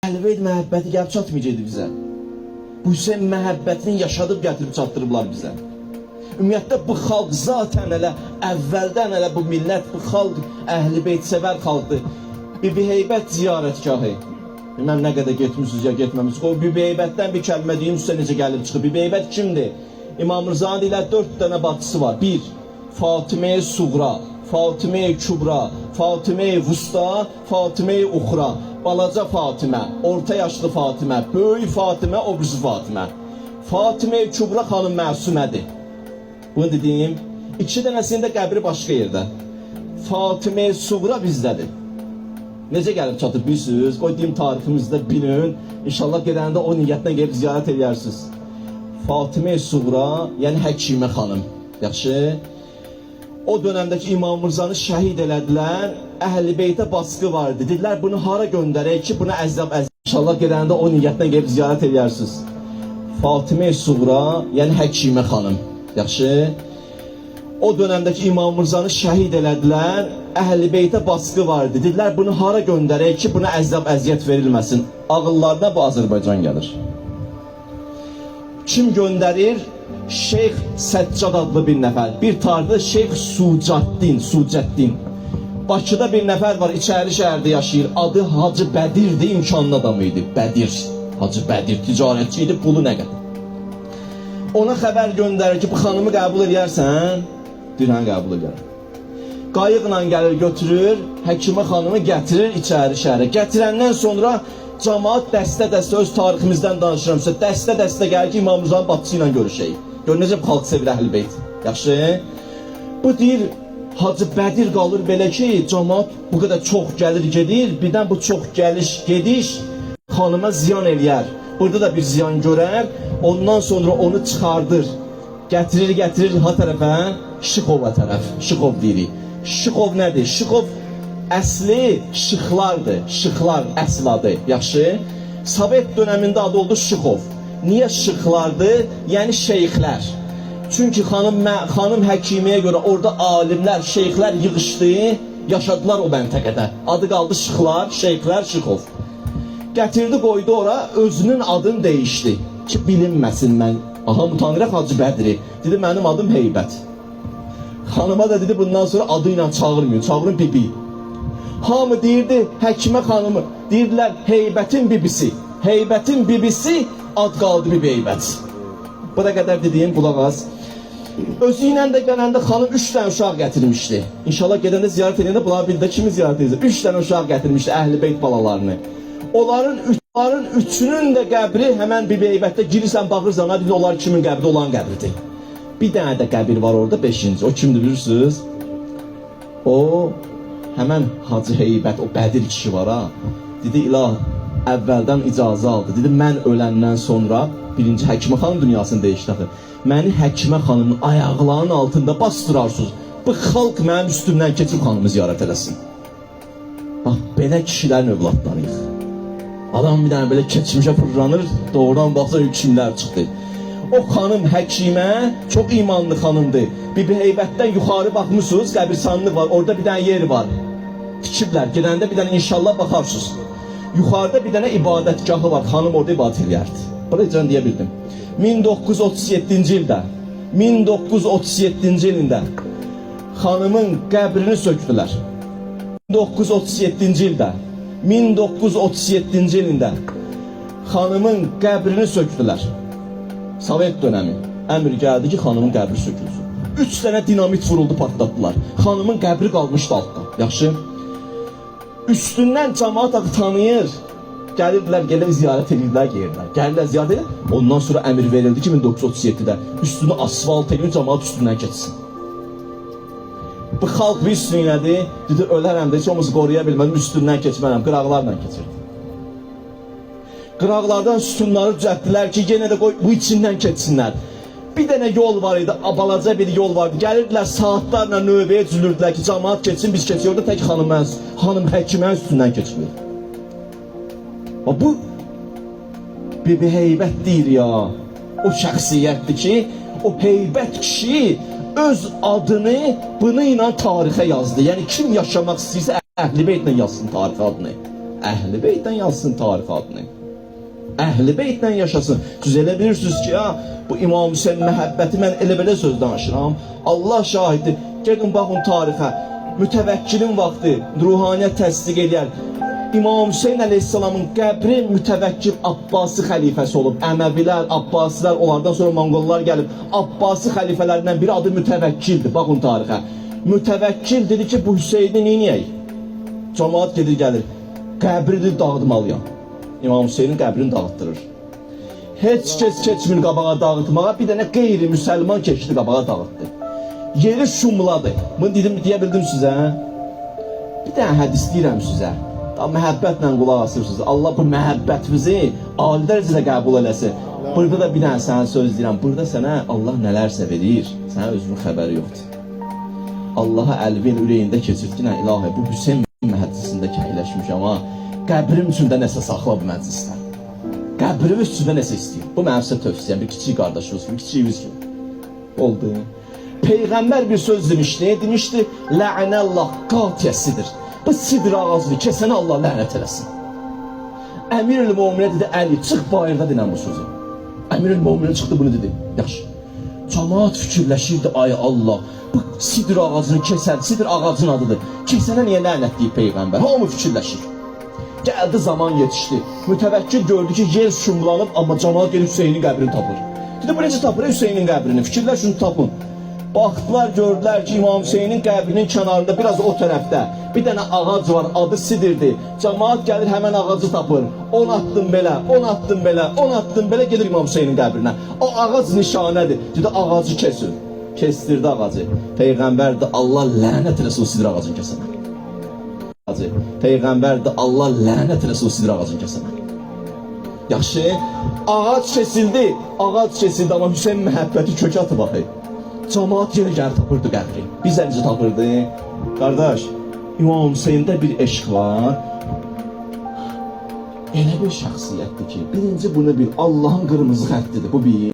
Əhl-i məhəbbəti gəlib çatmayacaqdı bizə. Bu Hüseyn məhəbbətini yaşadıb gətirib çatdırıblar bizə. Ümumiyyətlə bu xalq zaten elə əvvəldən elə bu millət, bu xalq Əhl-i Beyt sevər xalqdır. Bibi Heybət ziyarətgahı. Bilməm nə qədər getmişsiniz ya getməmişsiniz. O Bibi Heybətdən bir kəlmə deyim sizə necə gəlib çıxıb. Bibi Heybət kimdir? İmam Rıza'nın ilə 4 dənə bacısı var. 1. Fatimə-i Suğra, Fatimə-i Kübra, Fatimə-i Vusta, Fatimə-i Uxra. Balaca Fatimə, orta yaşlı Fatimə, böyük Fatimə, o birisi Fatimə. Fatimə-i Kübra xanım Məsumədir. Bunu dediyim, 2 dənəsinin də qəbri başqa yerdə. Fatimə-i Suğra bizdədir. Necə gəlib çatıb bilirsiniz? Qoy deyim tariximizdə bilin. İnşallah gedəndə o niyyətlə gəlib ziyarət edərsiniz. Fatimə-i Suğra, yəni Həkimə xanım. Yaxşı. O dönemdeki İmam Rıza'nı şəhid elədilər. Əhl-i Beytə baskı vardı. Dedilər bunu hara göndərək ki, buna əzab. İnşallah gedəndə o niyyətlə gəlib ziyarət edərsiniz. Fatimə-i Suğra, yəni Həkimə xanım. Yaxşı. O dönemdeki İmam Rıza'nı şəhid elədilər. Əhl-i Beytə baskı vardı. Dedilər bunu hara göndərək ki, buna əzab, əziyyət verilməsin. Ağıllarına bu Azərbaycan gəlir. Kim göndərir? Şeyx Səccad adlı bir nəfər. Bir tarixdə Şeyx Sucəddin. Bakıda bir nəfər var, içəri şəhərdə yaşayır. Adı Hacı Bədirdir, imkanlı adam idi. Bədir, Hacı Bədir, ticarətçi idi, pulu nə qədər. Ona xəbər göndərir ki, bu xanımı qəbul edərsən? Deyir, hə, qəbul edərəm. Qayıqla gəlir, götürür, Həkimə xanımı gətirir içəri şəhərə. Gətirəndən sonra cəmaat dəstə-dəstə, öz tariximizdən danışıram sizə, dəstə-dəstə gəlir ki, İmam Rıza'nın bacısı ilə görüşək. Gör necə xalq sevir Əhl-i Beyt. Yaxşı. Bu deyir, Hacı Bədir qalır belə ki, cəmaat bu qədər çox gəlir, gedir. Birdən bu çox gəliş, gediş xanıma ziyan eləyər. Burada da bir ziyan görər. Ondan sonra onu çıxardır. Gətirir ha tərəfə, Şıxova tərəf. Şıxov deyirik. Şıxov nədir? Şıxov əsli Şıxlardır. Şıxlar əsl adı. Yaxşı. Sovet dönemində adı oldu Şıxov. Niye şıxlardı? Yəni şeyxlər. Çünki xanım Həkiməyə görə orada alimlər, şeyxlər yığışdı, yaşadılar o məntəqədə. Adı qaldı Şıxlar, şeyxlər, Şıxov. Gətirdi, qoydu ora, özünün adını değişdi. Ki bilinməsin mən. Aha, utanıraq Hacı Bədri. Dedi, mənim adım Heybət. Xanıma da dedi, bundan sonra adı ilə çağırmayın, çağırın bibi. Hamı deyirdi, Həkimə xanımı. Deyirdilər, Heybətin bibisi. Heybətin bibisi ad qaldı Bibi Heybət. Buna qədər dediyim qulaq az. Özü ilə də gələndə xanım 3 dənə uşaq gətirmişdi. İnşallah gedəndə ziyarət edəndə bunlar bildə kimi ziyarət edəcək. 3 dənə uşaq gətirmişdi Əhl-i Beyt balalarını. Onların üçünün də qəbri həmən Bibi Heybətdə girirsən, baxırsan, hadi onlar kimin qəbri olan qəbridir. Bir dənə də qəbir var orada, 5-ci. O kimdir bilirsiniz? O həmən Hacı Heybət, o Bədir kişi var ha. Dedi, ilah, əvvəldən icazə aldı. Dedi, mən öləndən sonra birinci Həkimə xanım dünyasını dəyişdi. Məni Həkimə xanımın ayaqlarının altında bastırarsınız. Bu xalq mənim üstümdən keçib xanımı ziyarət eləsin. Bax, belə kişilərin övladlarıyıq. Adam bir dənə belə keçmişə fırlanır, doğrudan baxsa kimlər çıxdı. O xanım Həkimə çox imanlı xanımdır. Bibi Heybətdən yuxarı baxmışsınız, qəbirstanlıq var, orada bir dənə yer var. Tikiblər, gedəndə bir dənə inşallah baxarsınız. Yuxarıda bir dənə ibadətgahı var, xanım orada ibadət eləyərdi. Burayı can deyə bildim. 1937-ci ildə xanımın qəbrini sökdülər. 1937-ci ildə xanımın qəbrini sökdülər. Sovet dönəmi əmr gəldi ki, xanımın qəbri sökülsün. 3 dənə dinamit vuruldu, patlatdılar. Xanımın qəbri qalmışdı altda. Yaxşı. Üstündən cəmaat tanıyır. Gəlirdilər, gəlib ziyarət edirlər, gəlirlər ziyarət edir. Ondan sonra əmr verildi ki, 1937-də üstünü asfalt edin, cəmaat üstündən keçsin. Bu xalq bir üstünü nədir? Dedi, ölərəm də, heç olmasa qoruya bilmədim, üstündən keçmərəm, qıraqlarla keçirdi. Qıraqlardan sütunları düzəltdilər ki, yenə də qoy, bu içindən keçsinlər. Bir dənə yol var idi, balaca bir yol vardı. Gəlirdilər, saatlarla növbəyə düzülürdülər ki, cəmaat keçsin, biz keçiyor da tək xanım Həkimə üstündən keçmir. Bu Bibi Heybət deyir ya, o şəxsiyyətdir ki, o Heybət kişi öz adını bunu ilə tarixə yazdı. Yəni kim yaşamaq istəyirsə Əhl-i Beytlə yazsın tarixə adını. Əhl-i Beytdən yazsın tarix adını. Əhl-i Beytdən yaşasın. Siz elə bilirsiniz ki, ya, bu İmam Hüseyin məhəbbəti, mən elə belə söz danışıram. Allah şahiddir. Gəlin baxın tarixə. Mütəvəkkilin vaxtı ruhaniyyət təsdiq eləyər. İmam Hüseyin əleyhissalamın qəbri mütəvəkkil Abbasi xəlifəsi olub. Əməvilər, Abbasilər, onlardan sonra Monqollar gəlib. Abbasi xəlifələrindən biri adı mütəvəkkildir. Baxın tarixə. Mütəvəkkil dedi ki, bu Hüseyni neyniyək? Cəmaat gedir gəlir. Qəbrini dağıtmalıyam. İmam Hüseynin qəbrini dağıtdırır. Heç kəs keçmir qabağa dağıtmağa, bir dənə qeyri-müsəlman keçdi qabağa dağıtdı. Yeri şumladı. Bunu deyə bildim sizə. Bir dənə hədis deyirəm sizə. Məhəbbətlə qulaq asırsınız. Allah bu məhəbbətimizi ali dərəcədə qəbul eləsin. Burada da bir dənə sənə söz deyirəm. Burada sənə Allah nələrsə verir. Sənə özünün xəbəri yoxdur. Allaha əlvin ürəyində keçirtginə ilahi bu Hüseyin məhəccəsində kəyləşmiş, amma qəbrim üçün də nəsə saxla bu məclisdə. Qəbrim üçün də nəsə istəyir. Bu mənim sizə tövsiyəm, bir kiçik qardaşımız, bir kiçiyimiz kimi. Oldu. Peyğəmbər bir söz demişdi. Demişdi, lə'nəllah qatiyəsidir. Bu sidr ağacını kesəni Allah lənət eləsin. Əmir-ül-Mu'minə dedi, Əli, çıx bayırda dinən bu sözü. Əmir-ül-Mu'minə çıxdı, bunu dedi. Yaxşı. Cəmaat fikirləşirdi, ay Allah, bu sidr ağacını kesən, sidr ağacının adıdır. Kesənə niyə lənət deyib Peyğəmbər? Hamı fikirləşir. Gəldi zaman yetişdi. Mütəvəkkil gördü ki, yer şumlanıb, amma cəmaat gelib Hüseynin qəbrini tapır. Dedi, bu necə tapır Hüseynin qəbrini? Fikirləşin, tapın. Baxdılar, gördülər ki, İmam Hüseynin qəbrinin kənarında, biraz o tərəfdə bir dənə ağac var, adı sidirdir. Cəmaat gəlir, həmən ağacı tapır. 10 addım belə, 10 addım belə, 10 addım belə gedir İmam Hüseynin qəbrinə. O ağac nişanədir. Dedi, ağacı kesin. Kestirdi ağacı. Peyğəmbər də Allah lənət eləsin o sidir ağacını kəsənə. Peyğəmbər də Allah lənət eləsin o sidir ağacını kəsənə. Yaxşı, ağac kesildi. Ağac kesildi, amma Hüseyin məhəbbəti kök atı baxı. Cəmaat yenə gəlir tapırdı qəbri. Biz əncə tapırdı. Qardaş, İmam Hüseyində bir eşq var. Elə bir şəxsiyyətdir ki, birinci bunu bil, Allahın qırmızı xəttidir, bu bir.